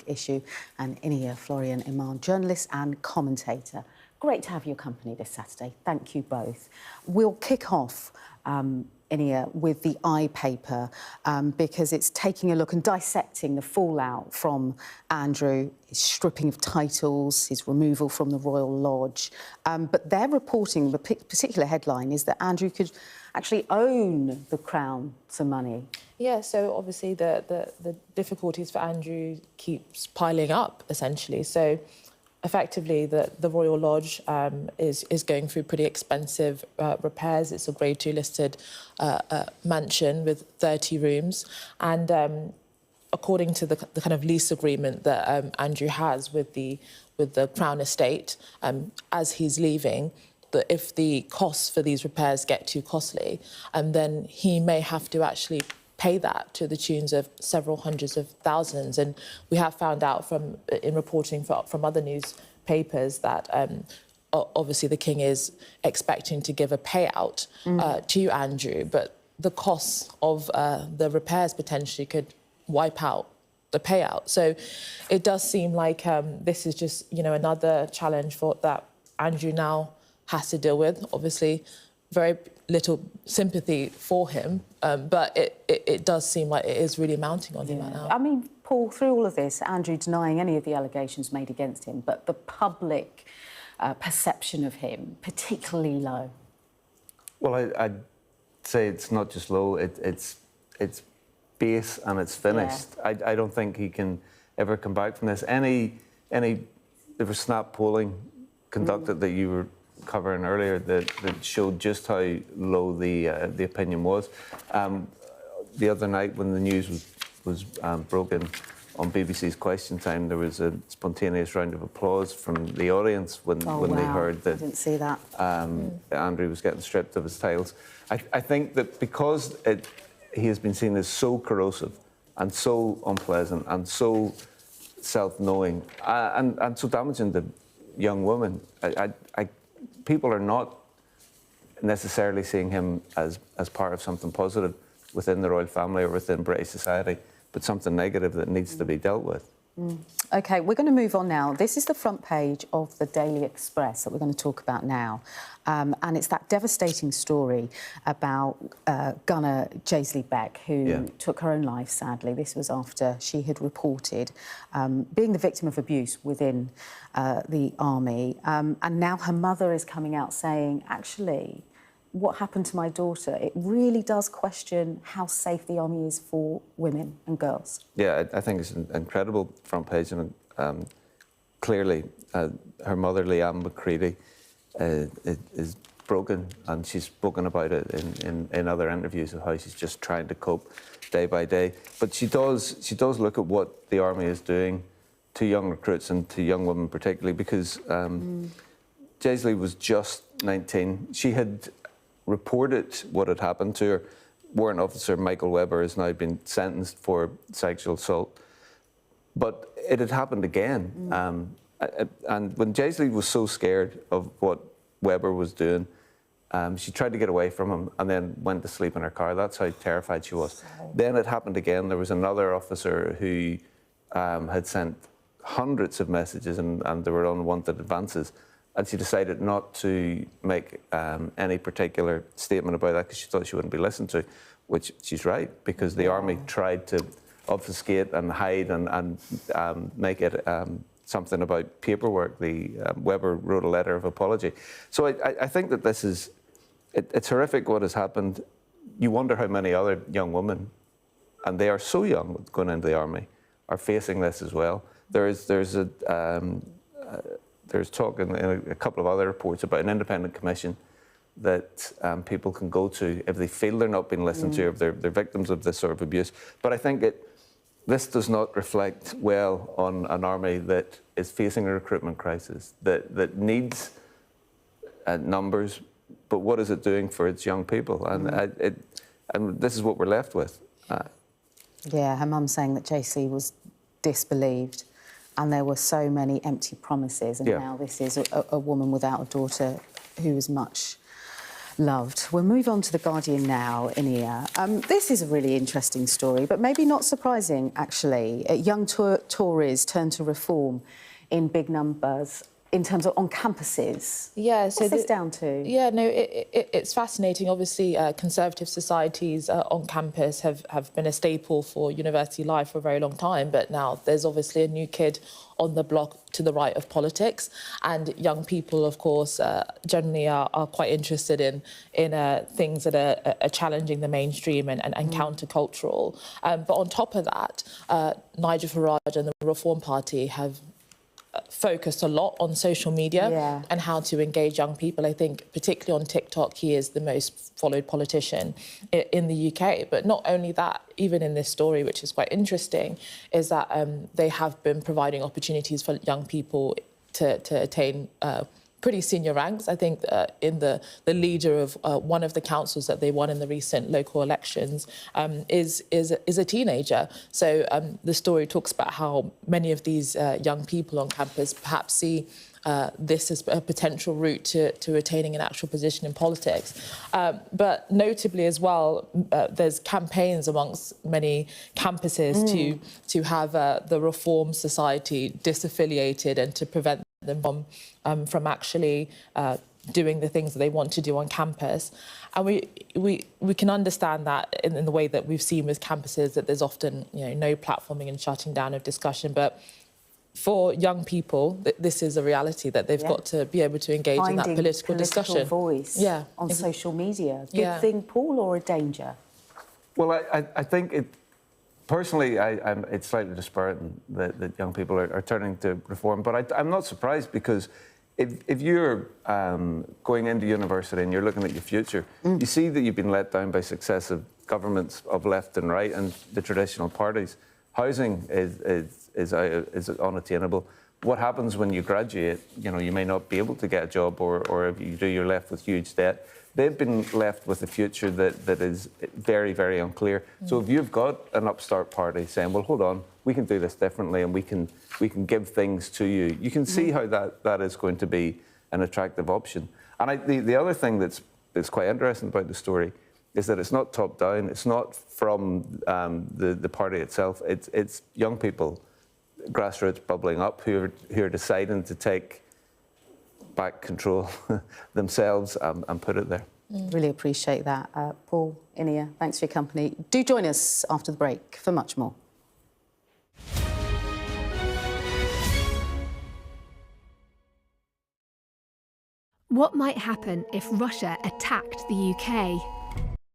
issue, and Inia Florian Iman, journalist and commentator. Great to have your company this Saturday. Thank you both. We'll kick off, Inia, with the paper because it's taking a look and dissecting the fallout from Andrew, his stripping of titles, his removal from the Royal Lodge. But they're reporting, the particular headline is that Andrew could actually own the Crown some money. Yeah, so obviously the difficulties for Andrew keeps piling up, essentially. So effectively, the Royal Lodge is going through pretty expensive repairs. It's a Grade 2 listed mansion with 30 rooms. And according to the kind of lease agreement that Andrew has with the Crown Estate, as he's leaving, that if the costs for these repairs get too costly, then he may have to actually pay that to the tunes of several hundreds of thousands. And we have found out in reporting from other newspapers that obviously the King is expecting to give a payout to Andrew, but the costs of the repairs potentially could wipe out the payout. So it does seem like this is just, another challenge that Andrew now has to deal with. Obviously, very little sympathy for him, but it does seem like it is really mounting on him right now. I mean, Paul, through all of this, Andrew denying any of the allegations made against him, but the public perception of him particularly low. Well, I'd say it's not just low, it's base and it's finished. Yeah. I don't think he can ever come back from this. There was snap polling conducted that you were covering earlier that showed just how low the opinion was. The other night when the news was broken on BBC's Question Time, there was a spontaneous round of applause from the audience when they heard that. I didn't see that. Andrew was getting stripped of his titles. I think that because he has been seen as so corrosive and so unpleasant and so self-knowing and so damaging to young women, people are not necessarily seeing him as part of something positive within the royal family or within British society, but something negative that needs to be dealt with. OK, we're going to move on now. This is the front page of the Daily Express that we're going to talk about now. And it's that devastating story about gunner Jaisley Beck, who took her own life, sadly. This was after she had reported being the victim of abuse within the army. And now her mother is coming out saying, actually, what happened to my daughter, it really does question how safe the army is for women and girls. Yeah, I think it's an incredible front page, and clearly her mother, Leah McCready, is broken, and she's spoken about it in other interviews of how she's just trying to cope day by day. But she does look at what the army is doing to young recruits and to young women particularly, because Jaisley was just 19. She had reported what had happened to her. Warrant Officer Michael Webber has now been sentenced for sexual assault. But it had happened again. And when Jaisley was so scared of what Webber was doing, she tried to get away from him and then went to sleep in her car. That's how terrified she was. Then it happened again. There was another officer who had sent hundreds of messages and there were unwanted advances. And she decided not to make any particular statement about that because she thought she wouldn't be listened to, which she's right, because the army tried to obfuscate and hide and make it something about paperwork. Webber wrote a letter of apology. So I think that this is, it's horrific what has happened. You wonder how many other young women, and they are so young going into the army, are facing this as well. There's talk in a couple of other reports about an independent commission that people can go to if they feel they're not being listened to, if they're victims of this sort of abuse. But I think this does not reflect well on an army that is facing a recruitment crisis, that needs numbers, but what is it doing for its young people? And this is what we're left with. Yeah, her mum saying that Jaisley was disbelieved. And there were so many empty promises, and now this is a woman without a daughter who is much Loved. We'll move on to The Guardian now, Inia. This is a really interesting story, but maybe not surprising, actually. Young Tories turn to reform in big numbers in terms of on campuses. Yeah, so what's this down to? Yeah, no, it's fascinating. Obviously, conservative societies on campus have been a staple for university life for a very long time, but now there's obviously a new kid on the block to the right of politics, and young people, of course, generally are quite interested in things that are challenging the mainstream and countercultural. But on top of that, Nigel Farage and the Reform Party have focused a lot on social media and how to engage young people. I think particularly on TikTok, he is the most followed politician in the UK. But not only that, even in this story, which is quite interesting, is that they have been providing opportunities for young people to attain pretty senior ranks. I think in the leader of one of the councils that they won in the recent local elections is a teenager. So the story talks about how many of these young people on campus perhaps see this as a potential route to attaining an actual position in politics. But notably as well, there's campaigns amongst many campuses to have the Reform Society disaffiliated and to prevent them from actually doing the things that they want to do on campus. And we can understand that in the way that we've seen with campuses, that there's often no platforming and shutting down of discussion. But for young people, this is a reality that they've got to be able to engage in that political discussion. Voice on social media. Good thing, Paul, or a danger? Well, I think it... Personally, it's slightly dispiriting that young people are turning to reform, but I'm not surprised, because if you're going into university and you're looking at your future, you see that you've been let down by successive governments of left and right and the traditional parties. Housing is unattainable. What happens when you graduate? You may not be able to get a job, or if you do, you're left with huge debt. They've been left with a future that is very, very unclear. So if you've got an upstart party saying, well, hold on, we can do this differently and we can give things to you, you can see how that is going to be an attractive option. And the other thing that's quite interesting about the story is that it's not top down, it's not from the party itself, it's young people, grassroots bubbling up, who are deciding to take back control themselves and put it there. Really appreciate that. Paul, Inia, thanks for your company. Do join us after the break for much more. What might happen if Russia attacked the UK?